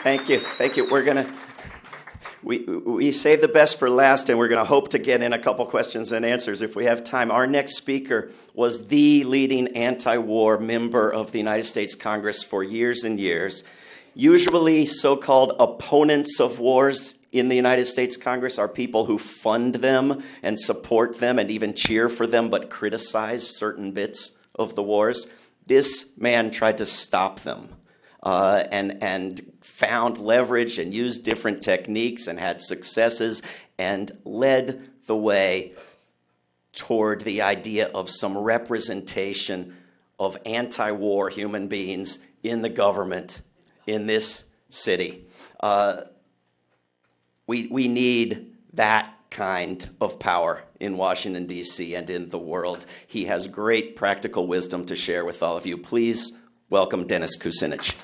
Thank you. Thank you. We save the best for last, and we're going to hope to get in a couple questions and answers if we have time. Our next speaker was the leading anti-war member of the United States Congress for years and years. Usually so-called opponents of wars in the United States Congress are people who fund them and support them and even cheer for them but criticize certain bits of the wars. This man tried to stop them. And found leverage and used different techniques and had successes and led the way toward the idea of some representation of anti-war human beings in the government in this city. We need that kind of power in Washington, D.C. and in the world. He has great practical wisdom to share with all of you. Please welcome Dennis Kucinich.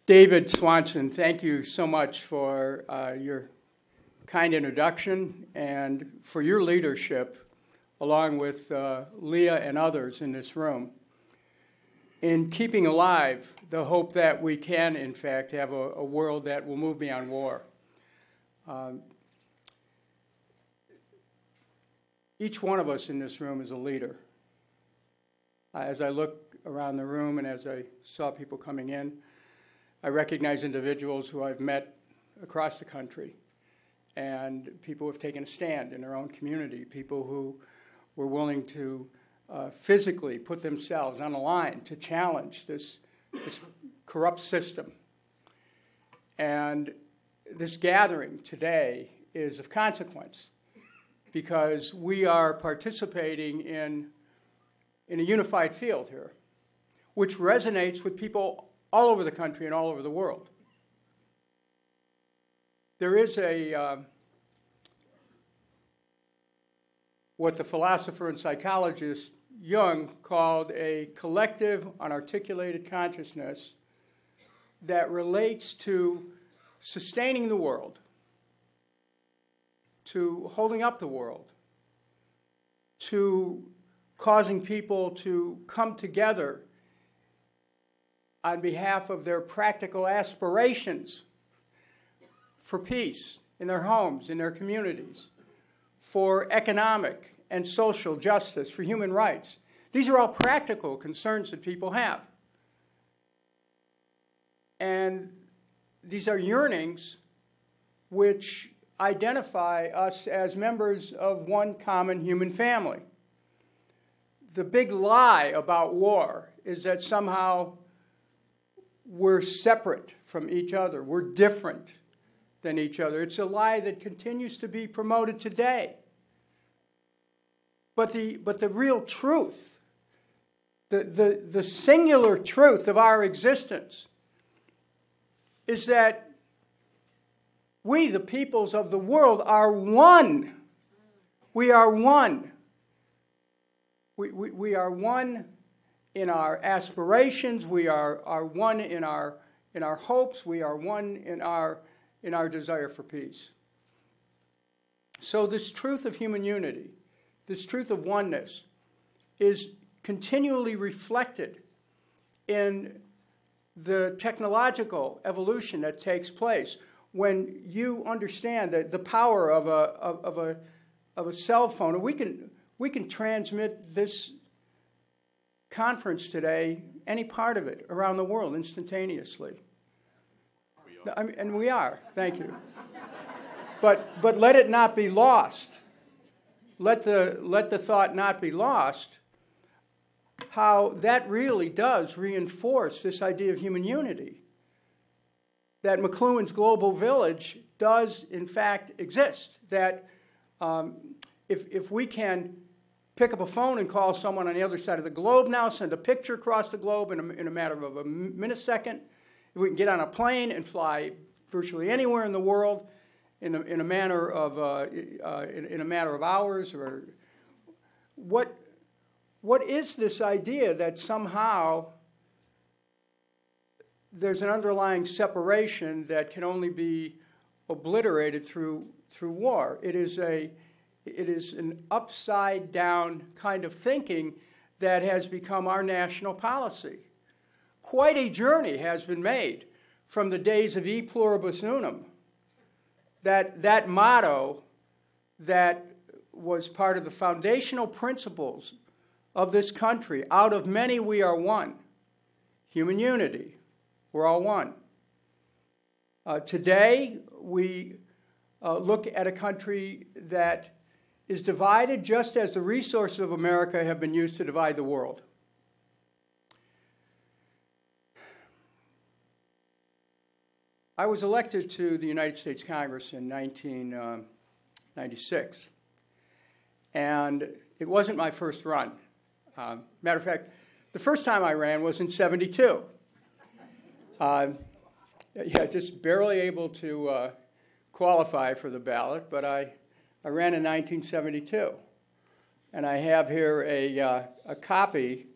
David Swanson, thank you so much for your kind introduction and for your leadership, along with Leah and others in this room, in keeping alive the hope that we can, in fact, have a world that will move beyond war. Each one of us in this room is a leader. As I look around the room and as I saw people coming in, I recognize individuals who I've met across the country and people who have taken a stand in their own community, people who were willing to physically put themselves on the line to challenge this corrupt system. And this gathering today is of consequence because we are participating in a unified field here, which resonates with people all over the country and all over the world. There is what the philosopher and psychologist Jung called a collective unarticulated consciousness that relates to sustaining the world, to holding up the world, to causing people to come together on behalf of their practical aspirations for peace in their homes, in their communities, for economic and social justice, for human rights. These are all practical concerns that people have. And these are yearnings which identify us as members of one common human family. The big lie about war is that somehow we're separate from each other. We're different than each other. It's a lie that continues to be promoted today. But the real truth, the singular truth of our existence is that we, the peoples of the world, are one. We are one. We are one in our aspirations, we are one in our hopes, we are one in our desire for peace. So this truth of human unity, this truth of oneness, is continually reflected in the technological evolution that takes place. When you understand that the power of a cell phone, we can transmit this conference today, any part of it, around the world instantaneously. And we are, thank you. But let it not be lost. Let the thought not be lost how that really does reinforce this idea of human unity, that McLuhan's global village does, in fact, exist, that if we can pick up a phone and call someone on the other side of the globe now, send a picture across the globe in a matter of a millisecond, if we can get on a plane and fly virtually anywhere in the world in a matter of hours, or what is this idea that somehow there's an underlying separation that can only be obliterated through war? It is an upside down kind of thinking that has become our national policy. Quite a journey has been made from the days of E pluribus unum, that motto that was part of the foundational principles of this country. Out of many we are one. Human unity. We're all one. Today we look at a country that is divided just as the resources of America have been used to divide the world. I was elected to the United States Congress in 1996, and it wasn't my first run. Matter of fact, the first time I ran was in '72. Just barely able to qualify for the ballot, but I ran in 1972. And I have here a copy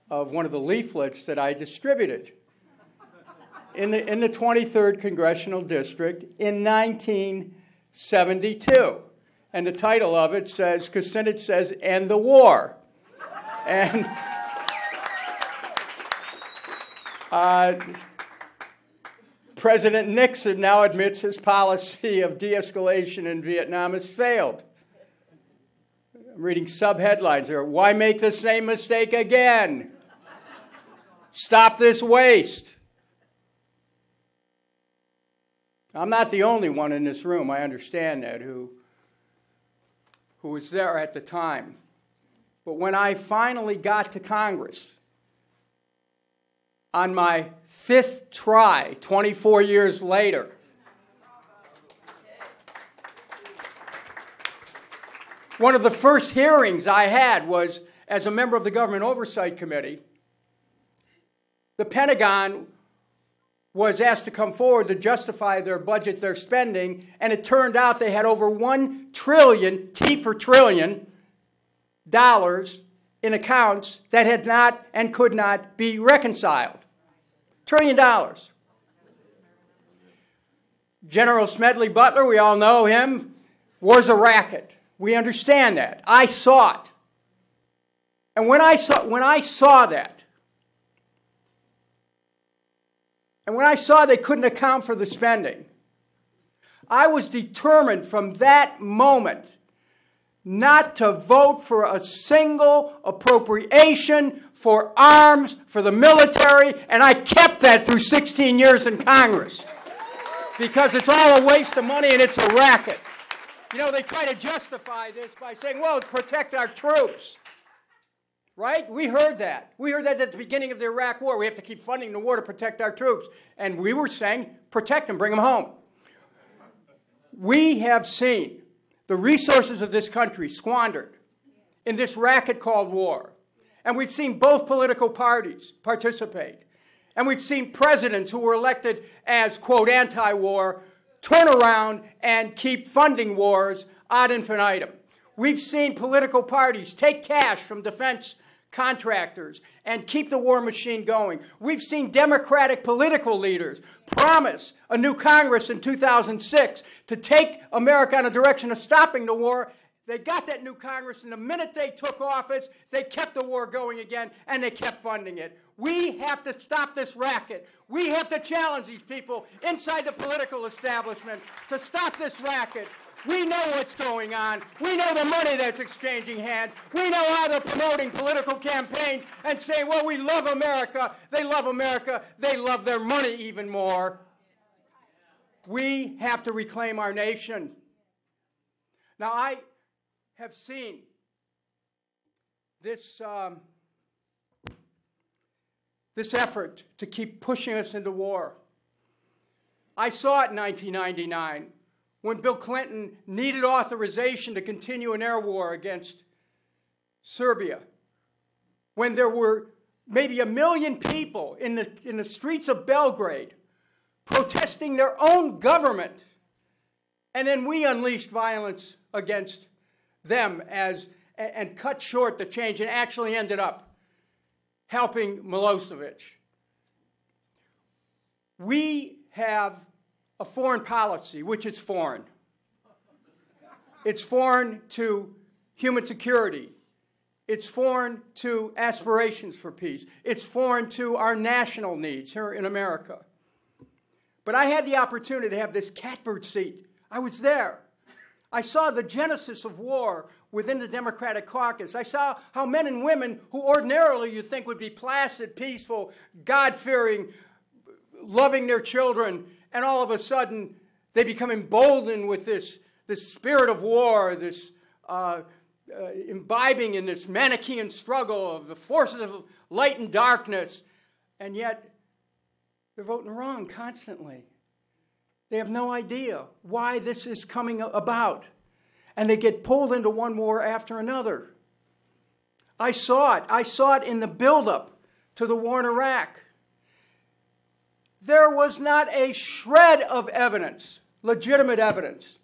of one of the leaflets that I distributed in the 23rd Congressional District in 1972. And the title of it says, Kucinich says, "End the War." And President Nixon now admits his policy of de-escalation in Vietnam has failed. I'm reading sub-headlines here. Why make the same mistake again? Stop this waste. I'm not the only one in this room, I understand that, who was there at the time. But when I finally got to Congress, on my 5th try, 24 years later, one of the first hearings I had was as a member of the Government Oversight Committee. The Pentagon was asked to come forward to justify their budget, their spending, and it turned out they had over $1 trillion, T for trillion, dollars in accounts that had not and could not be reconciled. $1 trillion. General Smedley Butler, we all know him, was a racket. We understand that. I saw it. And when I saw that, and when I saw they couldn't account for the spending, I was determined from that moment not to vote for a single appropriation for arms for the military, and I kept that through 16 years in Congress because it's all a waste of money and it's a racket. You know, they try to justify this by saying, well, protect our troops. Right? We heard that. We heard that at the beginning of the Iraq War. We have to keep funding the war to protect our troops. And we were saying, protect them, bring them home. We have seen the resources of this country squandered in this racket called war. And we've seen both political parties participate. And we've seen presidents who were elected as, quote, anti-war, turn around and keep funding wars ad infinitum. We've seen political parties take cash from defense contractors and keep the war machine going. We've seen Democratic political leaders promise a new Congress in 2006 to take America in a direction of stopping the war. They got that new Congress, and the minute they took office, they kept the war going again, and they kept funding it. We have to stop this racket. We have to challenge these people inside the political establishment to stop this racket. We know what's going on. We know the money that's exchanging hands. We know how they're promoting political campaigns and saying, well, we love America. They love America. They love their money even more. We have to reclaim our nation. Now, I have seen this this effort to keep pushing us into war. I saw it in 1999 when Bill Clinton needed authorization to continue an air war against Serbia, when there were maybe 1 million people in the streets of Belgrade protesting their own government, and then we unleashed violence against them and cut short the change and actually ended up helping Milosevic. We have a foreign policy, which is foreign. It's foreign to human security. It's foreign to aspirations for peace. It's foreign to our national needs here in America. But I had the opportunity to have this catbird seat. I was there. I saw the genesis of war within the Democratic caucus. I saw how men and women who ordinarily you think would be placid, peaceful, God-fearing, loving their children, and all of a sudden they become emboldened with this spirit of war, this imbibing in this Manichaean struggle of the forces of light and darkness, and yet they're voting wrong constantly. They have no idea why this is coming about, and they get pulled into one war after another. I saw it. I saw it in the buildup to the war in Iraq. There was not a shred of evidence, legitimate evidence,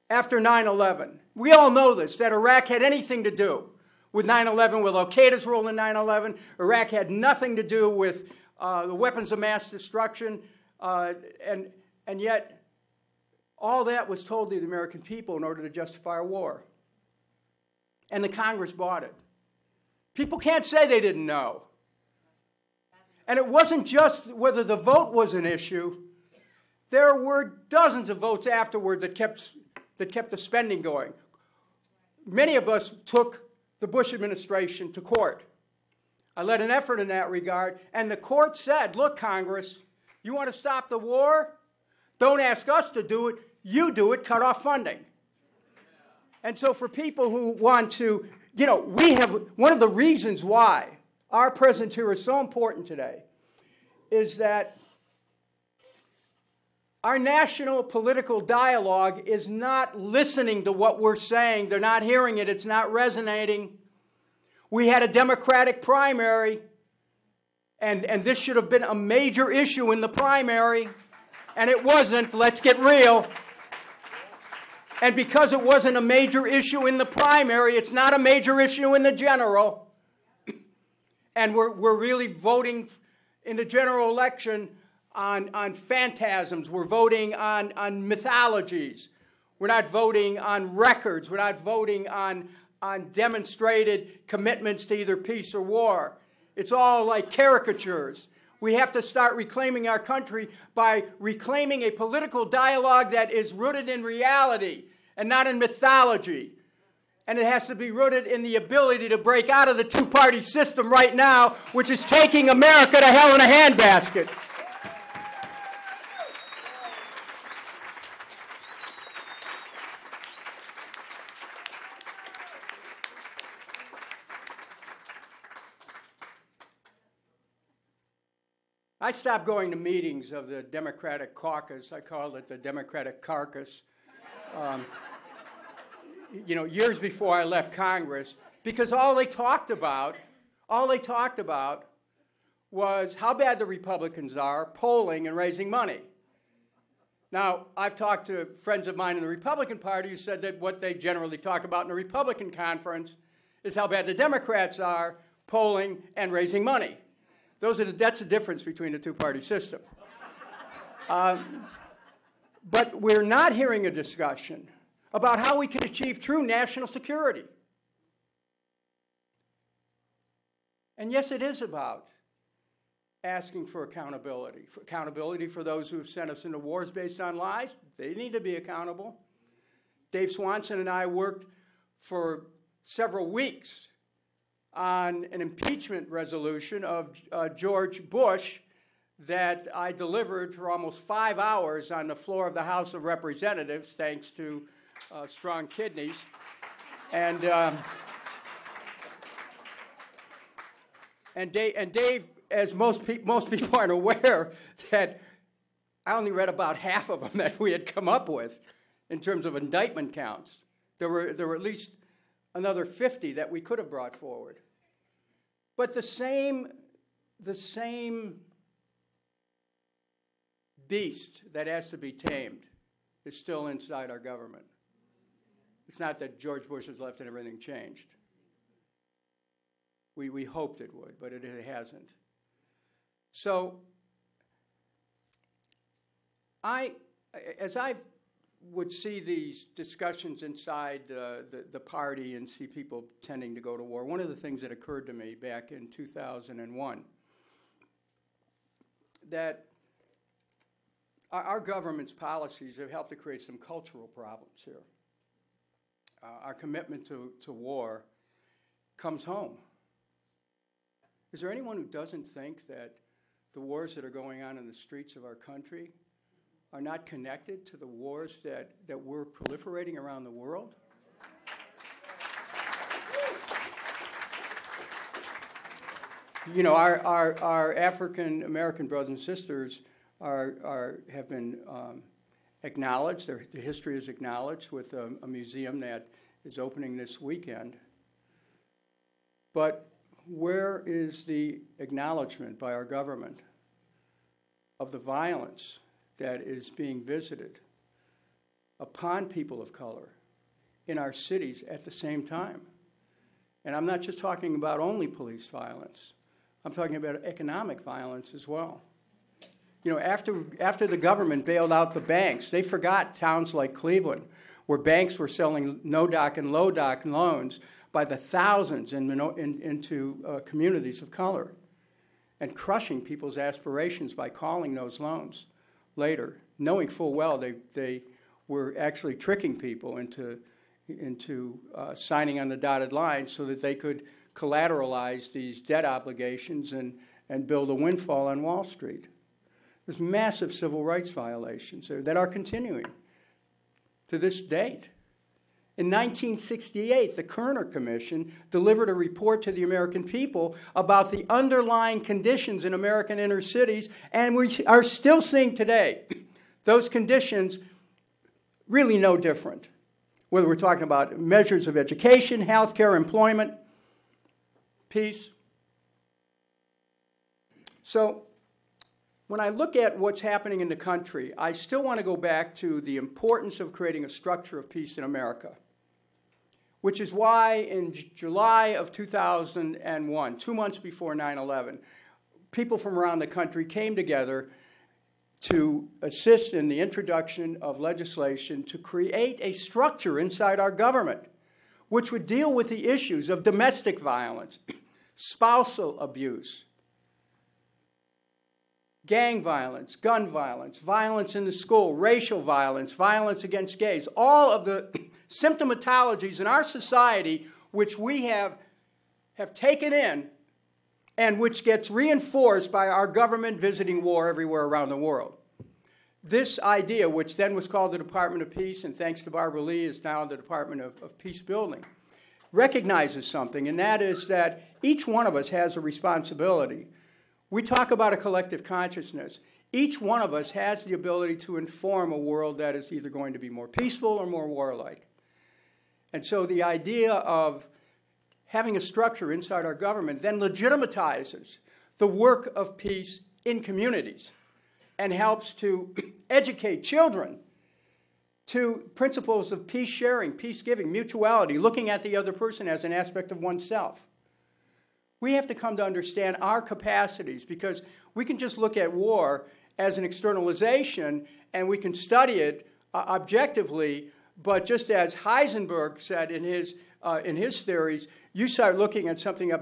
after 9/11. We all know this, that Iraq had anything to do with 9/11, with Al-Qaeda's role in 9/11. Iraq had nothing to do with the weapons of mass destruction, and yet all that was told to the American people in order to justify a war. And the Congress bought it. People can't say they didn't know. And it wasn't just whether the vote was an issue. There were dozens of votes afterward that kept the spending going. Many of us took the Bush administration to court. I led an effort in that regard, and the court said, look, Congress, you want to stop the war? Don't ask us to do it. You do it. Cut off funding. And so for people who want to, we have, one of the reasons why our presence here is so important today is that our national political dialogue is not listening to what we're saying. They're not hearing it. It's not resonating. We had a Democratic primary, and this should have been a major issue in the primary, and it wasn't. Let's get real. And because it wasn't a major issue in the primary, it's not a major issue in the general. And we're really voting in the general election on phantasms. We're voting on mythologies. We're not voting on records. We're not voting on demonstrated commitments to either peace or war. It's all like caricatures. We have to start reclaiming our country by reclaiming a political dialogue that is rooted in reality and not in mythology. And it has to be rooted in the ability to break out of the two-party system right now, which is taking America to hell in a handbasket. I stopped going to meetings of the Democratic caucus. I called it the Democratic carcass. Years before I left Congress, because all they talked about was how bad the Republicans are, polling and raising money. Now, I've talked to friends of mine in the Republican Party who said that what they generally talk about in the Republican conference is how bad the Democrats are, polling and raising money. That's the difference between the two-party system. But we're not hearing a discussion about how we can achieve true national security. And yes, it is about asking for accountability for those who have sent us into wars based on lies. They need to be accountable. Dave Swanson and I worked for several weeks on an impeachment resolution of George Bush that I delivered for almost 5 hours on the floor of the House of Representatives, thanks to strong kidneys. And Dave as most people aren't aware, that I only read about half of them that we had come up with in terms of indictment counts. There were at least another 50 that we could have brought forward. But the same beast that has to be tamed is still inside our government. It's not that George Bush has left and everything changed. We hoped it would, but it hasn't. So as I would see these discussions inside the party and see people tending to go to war, one of the things that occurred to me back in 2001, that our government's policies have helped to create some cultural problems here. Our commitment to war comes home. Is there anyone who doesn't think that the wars that are going on in the streets of our country are not connected to the wars that we're proliferating around the world? You know, our African American brothers and sisters have been acknowledged. Their history is acknowledged with a museum that is opening this weekend. But where is the acknowledgement by our government of the violence that is being visited upon people of color in our cities at the same time? And I'm not just talking about only police violence. I'm talking about economic violence as well. You know, after the government bailed out the banks, they forgot towns like Cleveland, where banks were selling no-doc and low-doc loans by the thousands into communities of color and crushing people's aspirations by calling those loans later, knowing full well they were actually tricking people into signing on the dotted line so that they could collateralize these debt obligations and build a windfall on Wall Street. There's massive civil rights violations there that are continuing to this date. In 1968, the Kerner Commission delivered a report to the American people about the underlying conditions in American inner cities, and we are still seeing today those conditions really no different, whether we're talking about measures of education, healthcare, employment, peace. So when I look at what's happening in the country, I still want to go back to the importance of creating a structure of peace in America, which is why in July of 2001, 2 months before 9/11, people from around the country came together to assist in the introduction of legislation to create a structure inside our government which would deal with the issues of domestic violence, spousal abuse, gang violence, gun violence, violence in the school, racial violence, violence against gays, all of the symptomatologies in our society which we have taken in and which gets reinforced by our government visiting war everywhere around the world. This idea, which then was called the Department of Peace, and thanks to Barbara Lee is now the Department of Peace Building, recognizes something, and that is that each one of us has a responsibility. We talk about a collective consciousness. Each one of us has the ability to inform a world that is either going to be more peaceful or more warlike. And so the idea of having a structure inside our government then legitimizes the work of peace in communities and helps to educate children to principles of peace sharing, peace giving, mutuality, looking at the other person as an aspect of oneself. We have to come to understand our capacities, because we can just look at war as an externalization and we can study it objectively, but just as Heisenberg said in his theories, you start looking at something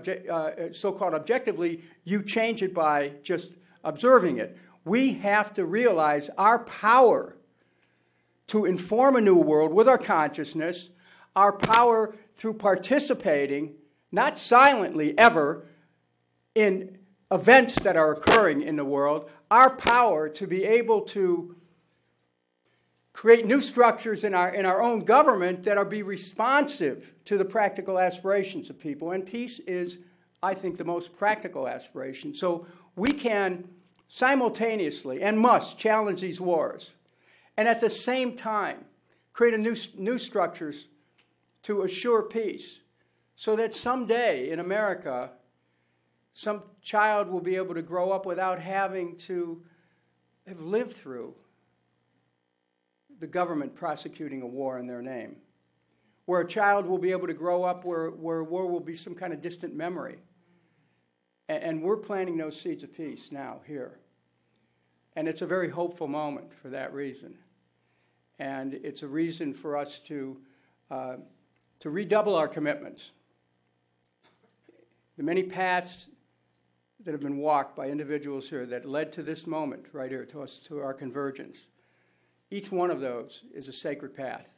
so-called objectively, you change it by just observing it. We have to realize our power to inform a new world with our consciousness, our power through participating, not silently ever, in events that are occurring in the world, our power to be able to create new structures in our own government that are be responsive to the practical aspirations of people. And peace is I think, the most practical aspiration. So we can simultaneously and must challenge these wars, and at the same time create new structures to assure peace, so that someday in America, some child will be able to grow up without having to have lived through the government prosecuting a war in their name, where a child will be able to grow up where war will be some kind of distant memory. And we're planting those seeds of peace now here. And it's a very hopeful moment for that reason. And it's a reason for us to redouble our commitments. The many paths that have been walked by individuals here that led to this moment right here, to our convergence, each one of those is a sacred path.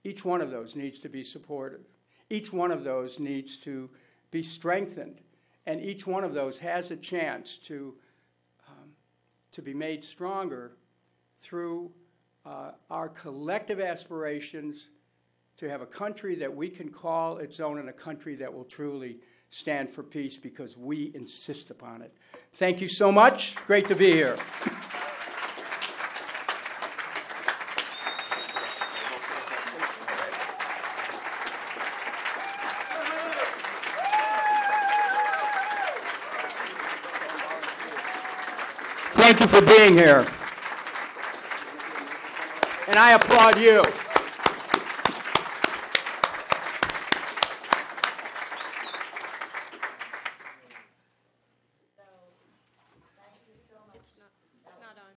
Each one of those needs to be supported. Each one of those needs to be strengthened. And each one of those has a chance to be made stronger through our collective aspirations to have a country that we can call its own, and a country that will truly stand for peace because we insist upon it. Thank you so much. Great to be here. Thank you for being here. And I applaud you.